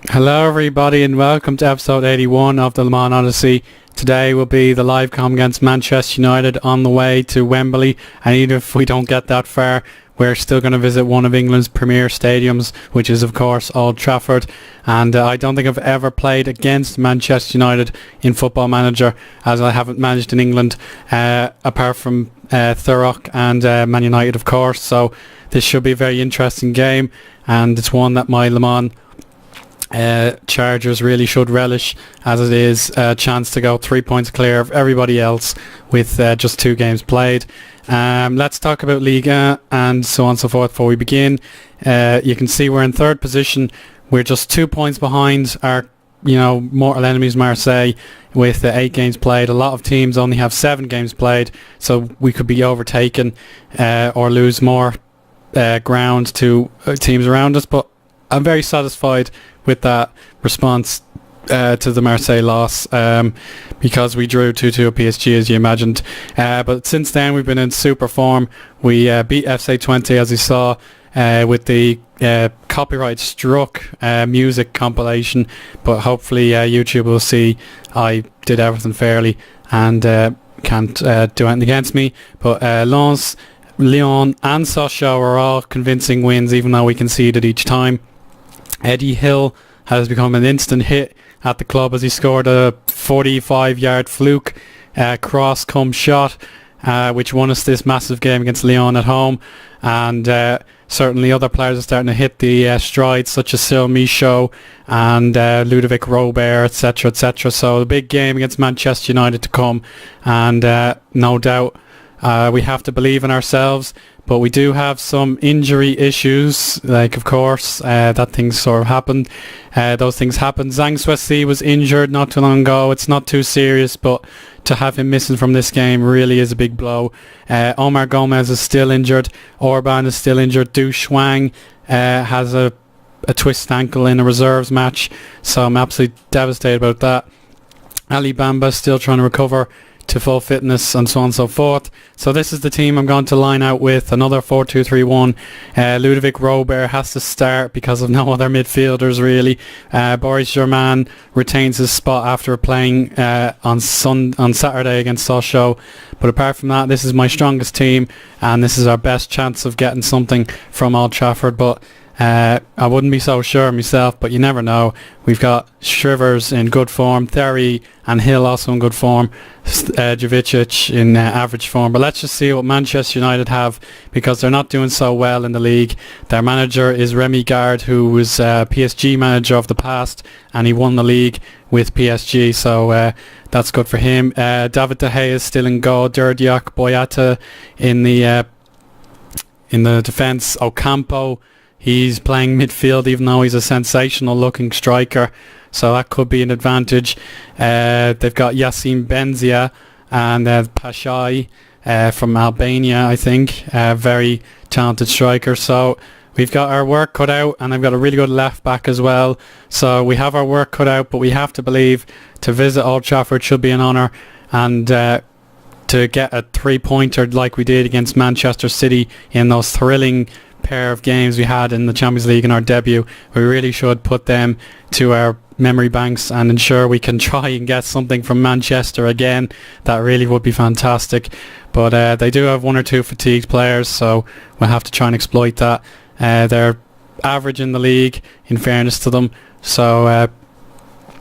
Hello everybody and welcome to episode 81 of the Le Mans Odyssey. Today will be the live com against Manchester United on the way to Wembley, and even if we don't get that far, we're still going to visit one of England's premier stadiums, which is of course Old Trafford. And I don't think I've ever played against Manchester United in Football Manager, as I haven't managed in England apart from Thurrock and Man United of course. So this should be a very interesting game, and it's one that my Le Mans Chargers really should relish, as it is a chance to go 3 points clear of everybody else with just 2 games played. Let's talk about Liga and so on and so forth before we begin. You can see we're in third position. We're just 2 points behind our mortal enemies Marseille with 8 games played. A lot of teams only have 7 games played, so we could be overtaken or lose more ground to teams around us, but I'm very satisfied with that response to the Marseille loss, because we drew 2-2 at PSG, as you imagined. But since then we've been in super form. We beat FC Twente, as you saw, with the copyright struck music compilation, but hopefully YouTube will see I did everything fairly and can't do anything against me. But Lens, Lyon and Sochaux are all convincing wins, even though we conceded each time. Eddie Hill has become an instant hit at the club as he scored a 45-yard fluke cross come shot, which won us this massive game against Lyon at home. And certainly other players are starting to hit the stride, such as Sil Michaud and Ludovic Robert, etc., etc. So a big game against Manchester United to come, and no doubt we have to believe in ourselves. But we do have some injury issues, like of course that things sort of happened. Those things happened. Zhang Suesi was injured not too long ago. It's not too serious, but to have him missing from this game really is a big blow. Omar Gomez is still injured. Orban is still injured. Du Shuang has a twisted ankle in a reserves match, so I'm absolutely devastated about that. Ali Bamba is still trying to recover to full fitness and so on and so forth. So this is the team I'm going to line out with. Another 4-2-3-1. Ludovic Robert has to start because of no other midfielders really. Boris Germain retains his spot after playing on Saturday against Sochaux. But apart from that, this is my strongest team, and this is our best chance of getting something from Old Trafford. But I wouldn't be so sure myself, but you never know. We've got Shrivers in good form, Theory and Hill also in good form, Jovicic in average form. But let's just see what Manchester United have, because they're not doing so well in the league. Their manager is Remy Gard, who was PSG manager of the past, and he won the league with PSG, so that's good for him. David De Gea is still in goal. Derdiak Boyata in the defence. Ocampo, he's playing midfield, even though he's a sensational looking striker, so that could be an advantage. They've got Yacine Benzia and Pashai from Albania, I think, very talented striker. So we've got our work cut out, and I've got a really good left back as well. So we have our work cut out, but we have to believe to visit Old Trafford should be an honour, and to get a 3-pointer like we did against Manchester City in those thrilling pair of games we had in the Champions League in our debut, we really should put them to our memory banks and ensure we can try and get something from Manchester again. That really would be fantastic. But they do have 1 or 2 fatigued players, so we'll have to try and exploit that. They're average in the league, in fairness to them, so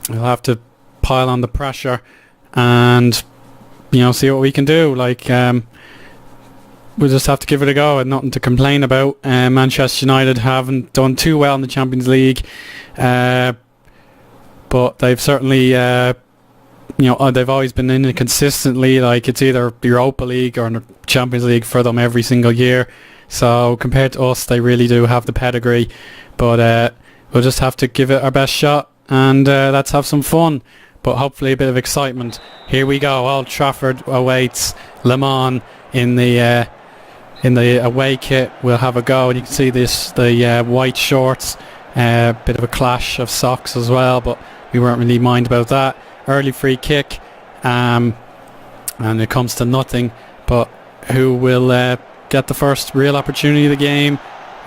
we'll have to pile on the pressure and see what we can do. We'll just have to give it a go, and nothing to complain about. Manchester United haven't done too well in the Champions League, but they've certainly, they've always been in it consistently. Like, it's either Europa League or Champions League for them every single year. So compared to us, they really do have the pedigree. But we'll just have to give it our best shot, and let's have some fun. But hopefully a bit of excitement. Here we go. Old Trafford awaits. Le Mans in the away kit. We'll have a go, and you can see the white shorts, bit of a clash of socks as well, but we weren't really mind about that. Early free kick, and it comes to nothing, but who will get the first real opportunity of the game?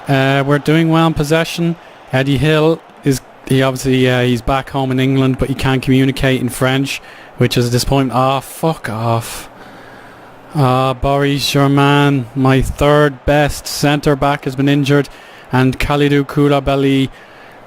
We're doing well in possession. Eddie Hill is he obviously he's back home in England, but he can't communicate in French, which is a disappointment. Oh, fuck off. Boris Germain, my third best centre back, has been injured, and Khalidou Koulibaly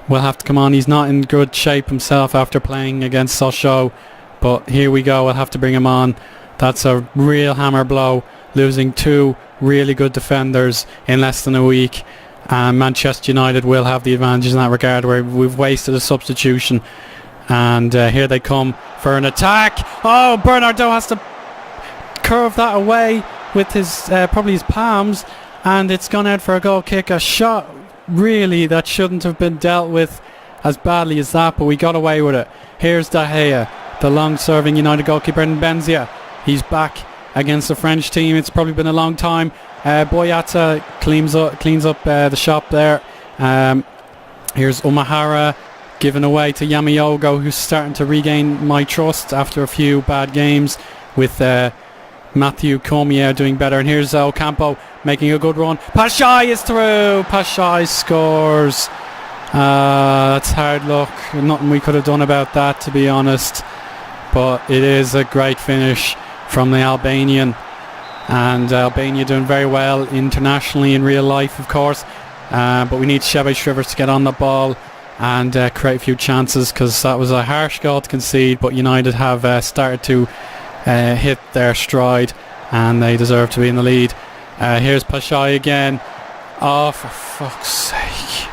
will have to come on. He's not in good shape himself after playing against Sochaux, but here we go. We'll have to bring him on. That's a real hammer blow, losing two really good defenders in less than a week. Manchester United will have the advantage in that regard, where we've wasted a substitution, and here they come for an attack. Oh, Bernardo has to curve that away with his probably his palms, and it's gone out for a goal kick. A shot really that shouldn't have been dealt with as badly as that, but we got away with it. Here's De Gea, the long-serving United goalkeeper, and Benzia. He's back against the French team. It's probably been a long time. Boyata cleans up the shop there. Here's Umahara given away to Yamiogo, who's starting to regain my trust after a few bad games, with Matthew Cormier doing better. And here's Ocampo making a good run. Pashai is through. Pashai scores. That's hard luck. Nothing we could have done about that, to be honest. But it is a great finish from the Albanian. And Albania doing very well internationally in real life, of course. But we need Shebe Shrivers to get on the ball and create a few chances, because that was a harsh goal to concede. But United have started to hit their stride, and they deserve to be in the lead. Here's Pashai again. Oh, for fuck's sake.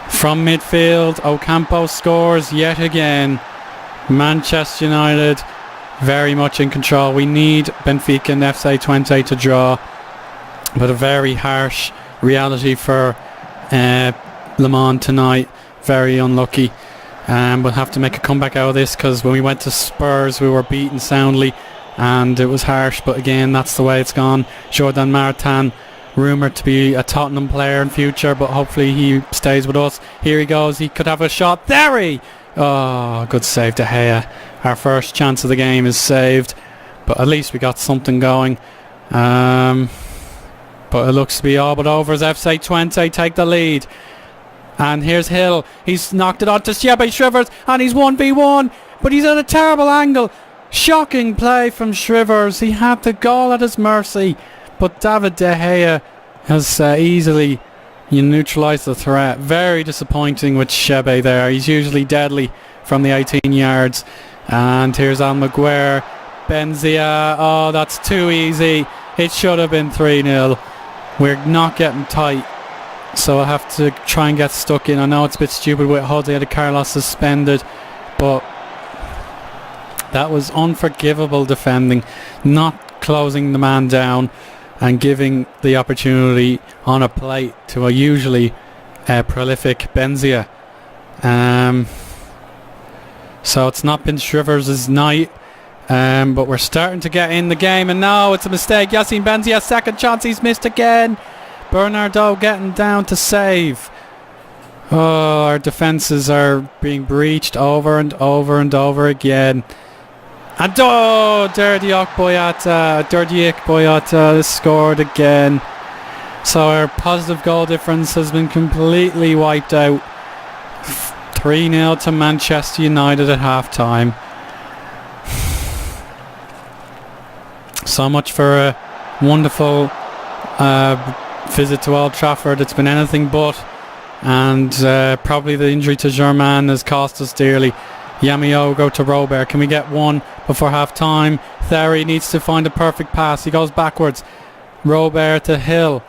From midfield, Ocampo scores yet again. Manchester United very much in control. We need Benfica and FC Twente to draw, but a very harsh reality for Le Mans tonight. Very unlucky. We'll have to make a comeback out of this, because when we went to Spurs we were beaten soundly and it was harsh, but again, that's the way it's gone. Jordan Martin, rumoured to be a Tottenham player in future, but hopefully he stays with us. Here he goes, he could have a shot. There he! Oh, good save, De Gea. Our first chance of the game is saved, but at least we got something going. But it looks to be all but over as FC Twente take the lead. And here's Hill. He's knocked it on to Shebe Shrivers, and he's 1v1, but he's at a terrible angle. Shocking play from Shrivers. He had the goal at his mercy, but David De Gea has easily neutralised the threat. Very disappointing with Shebe there. He's usually deadly from the 18 yards. And here's Al Maguire. Benzia. Oh, that's too easy. It should have been 3-0. We're not getting tight, so I'll have to try and get stuck in. I know it's a bit stupid with Jose de Carlos suspended, but that was unforgivable defending, not closing the man down and giving the opportunity on a plate to a usually prolific Benzia. So it's not been Shrivers' night, but we're starting to get in the game, and now it's a mistake. Yassine Benzia, second chance, he's missed again. Bernardo getting down to save. Oh, our defences are being breached over and over and over again. And Derdiak Boyata scored again. So our positive goal difference has been completely wiped out. 3-0 to Manchester United at half time. So much for a wonderful visit to Old Trafford. It's been anything but, and probably the injury to Germain has cost us dearly. Yamiogo to Robert. Can we get one before half time? Theory needs to find a perfect pass. He goes backwards. Robert to Hill.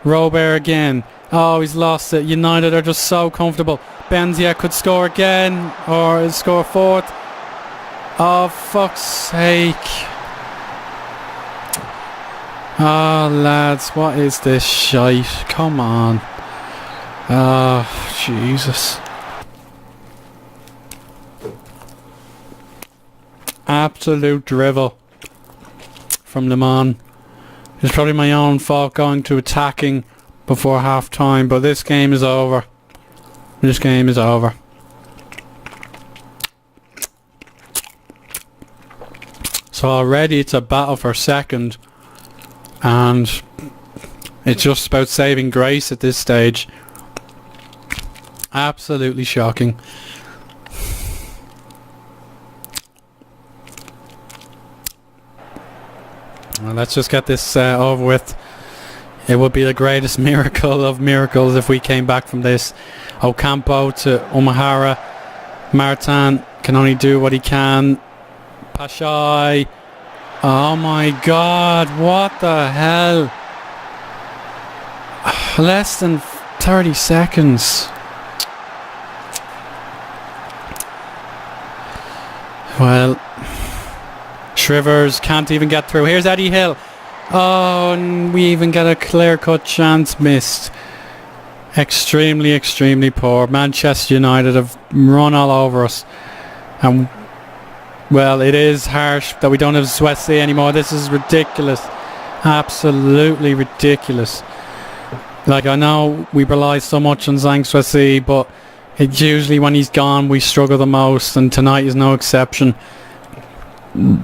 Robert again. Oh, he's lost it. United are just so comfortable. Benzia could score again, or score fourth. Oh, fuck's sake. Oh, lads, what is this shite? Come on. Oh, Jesus. Absolute drivel from Le Mans. It's probably my own fault going to attacking before half time, but this game is over. This game is over. So already it's a battle for second, and it's just about saving grace at this stage. Absolutely shocking. Well, let's just get this over with. It would be the greatest miracle of miracles if we came back from this. Ocampo to Umahara. Martin can only do what he can. Pashai. Oh my god, what the hell? Less than 30 seconds. Well, Shrivers can't even get through. Here's Eddie Hill. Oh, and we even get a clear-cut chance missed. Extremely, extremely poor. Manchester United have run all over us. And, well, it is harsh that we don't have Swetsy anymore. This is ridiculous. Absolutely ridiculous. Like, I know we rely so much on Zhang Swetsy, but it's usually when he's gone we struggle the most, and tonight is no exception. We'll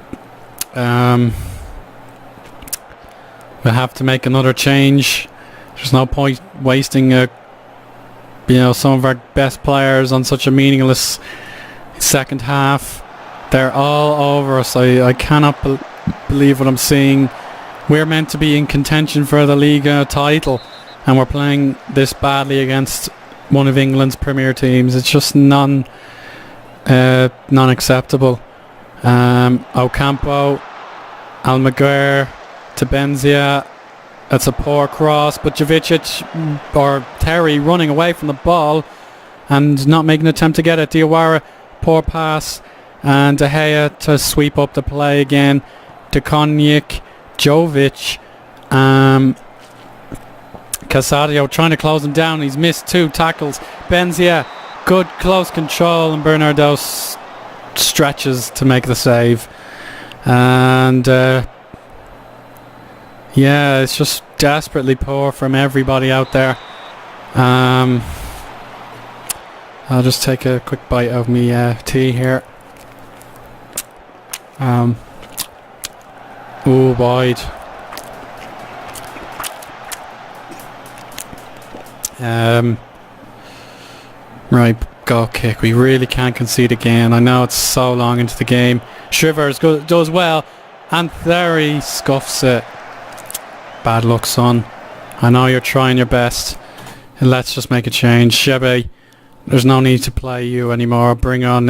have to make another change. There's no point wasting some of our best players on such a meaningless second half. They're all over us. I cannot believe what I'm seeing. We're meant to be in contention for the Liga title, and we're playing this badly against one of England's premier teams. It's just non-acceptable. Ocampo, Almaguer to Benzia. That's a poor cross, but Jovicic or Terry running away from the ball and not making an attempt to get it. Diawara, poor pass, and De Gea to sweep up the play again. De Konjik, Jovic, Casadio trying to close him down. He's missed 2 tackles. Benzia, good close control, and Bernardo stretches to make the save. And it's just desperately poor from everybody out there. I'll just take a quick bite of me tea here. Wide. Right, goal kick. We really can't concede again. I know it's so long into the game. Shrivers does well, and there he scuffs it. Bad luck, son. I know you're trying your best. Let's just make a change. Shebe, there's no need to play you anymore. Bring on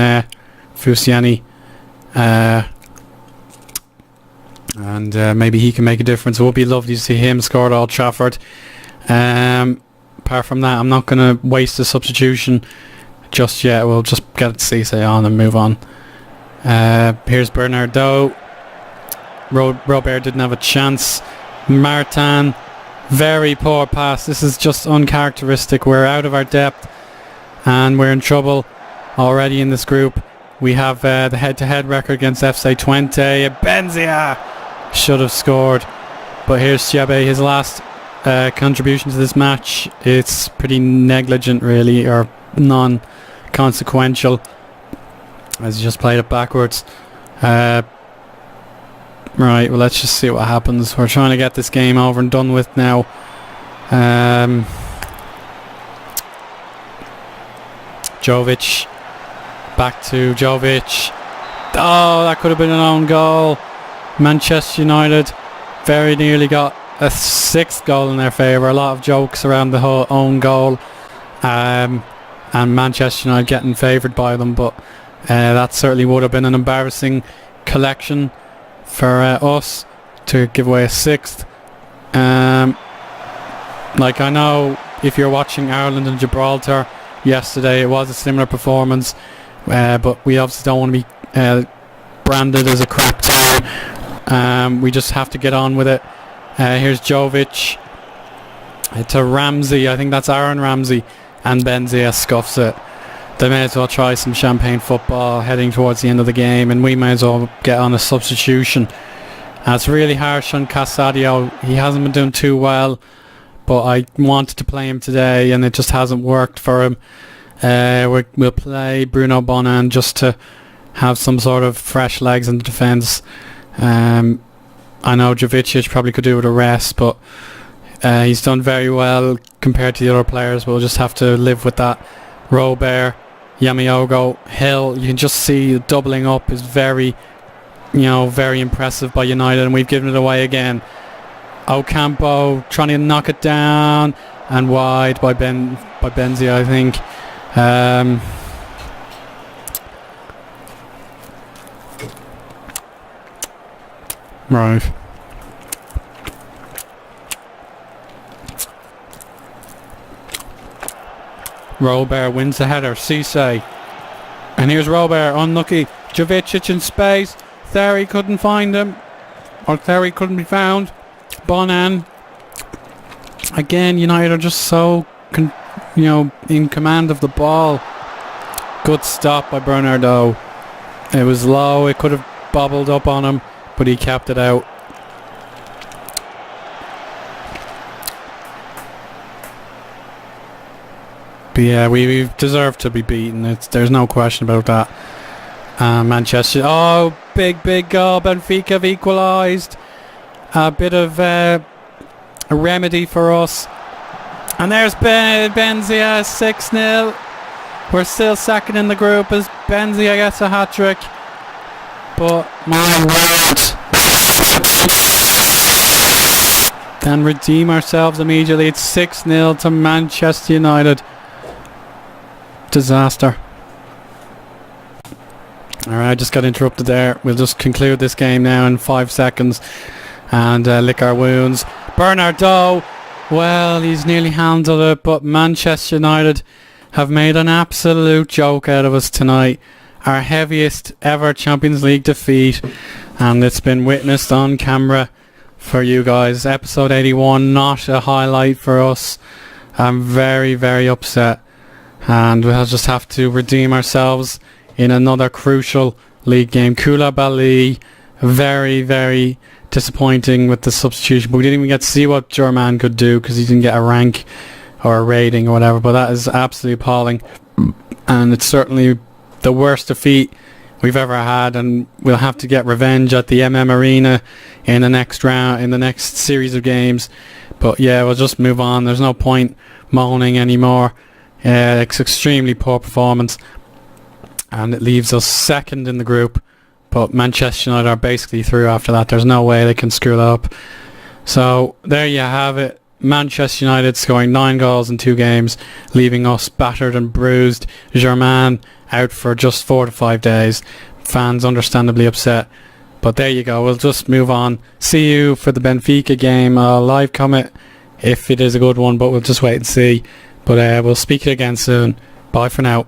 Fusiani. And maybe he can make a difference. It would be lovely to see him score at Old Trafford. Apart from that, I'm not going to waste a substitution just yet. We'll just get Cisse on and move on. Here's Bernardo. Robert didn't have a chance. Martin, very poor pass. This is just uncharacteristic. We're out of our depth and we're in trouble already in this group. We have the head-to-head record against FC Twente. Benzia should have scored, but here's Shebe, his last contribution to this match. It's pretty negligent, really, or non-consequential, as he just played it backwards. Right, well, let's just see what happens. We're trying to get this game over and done with now. Jovic, back to Jovic. Oh, that could have been an own goal. Manchester United very nearly got a 6th goal in their favour. A lot of jokes around the whole own goal, and Manchester United getting favoured by them, but that certainly would have been an embarrassing collection for us to give away a 6th. Like, I know if you're watching Ireland and Gibraltar yesterday, it was a similar performance, but we obviously don't want to be branded as a crap team. We just have to get on with it. Here's Jovic to Ramsey. I think that's Aaron Ramsey, and Benzia scuffs it. They may as well try some champagne football heading towards the end of the game, and we may as well get on a substitution. It's really harsh on Casadio. He hasn't been doing too well, but I wanted to play him today and it just hasn't worked for him. We'll play Bruno Bonan just to have some sort of fresh legs in the defence. I know Jovicic probably could do with a rest, but he's done very well compared to the other players. We'll just have to live with that. Robert, Yamaogo, Hill. You can just see the doubling up is very impressive by United, and we've given it away again. Ocampo trying to knock it down and wide by Benzia, I think. Right. Robert wins the header. Cisse. And here's Robert, unlucky. Jovicic in space. Theory couldn't find him. Or Theory couldn't be found. Bonan. Again, United are just so in command of the ball. Good stop by Bernardo. It was low, it could have bobbled up on him, but he kept it out. But yeah, we deserve to be beaten. There's no question about that. Manchester. Oh, big goal. Benfica have equalised. A bit of a remedy for us. And there's Benzia, 6-0. We're still second in the group as Benzia gets a hat-trick. But my word. Can redeem ourselves immediately. It's 6-0 to Manchester United. Disaster. Alright, I just got interrupted there. We'll just conclude this game now in 5 seconds and lick our wounds. Bernardo, well, he's nearly handled it, but Manchester United have made an absolute joke out of us tonight. Our heaviest ever Champions League defeat, and it's been witnessed on camera for you guys. Episode 81, not a highlight for us. I'm very, very upset, and we'll just have to redeem ourselves in another crucial league game. Koulibaly, very, very disappointing with the substitution, but we didn't even get to see what German could do because he didn't get a rank or a rating or whatever, but that is absolutely appalling, and it's certainly the worst defeat we've ever had, and we'll have to get revenge at the Arena in the next round, in the next series of games. But yeah, we'll just move on. There's no point moaning anymore. It's extremely poor performance, and it leaves us second in the group, but Manchester United are basically through after that. There's no way they can screw that up. So there you have it. Manchester United scoring 9 goals in 2 games, leaving us battered and bruised. Germain out for just 4 to 5 days. Fans understandably upset. But there you go. We'll just move on. See you for the Benfica game. I'll live comment if it is a good one, but we'll just wait and see. But we'll speak again soon. Bye for now.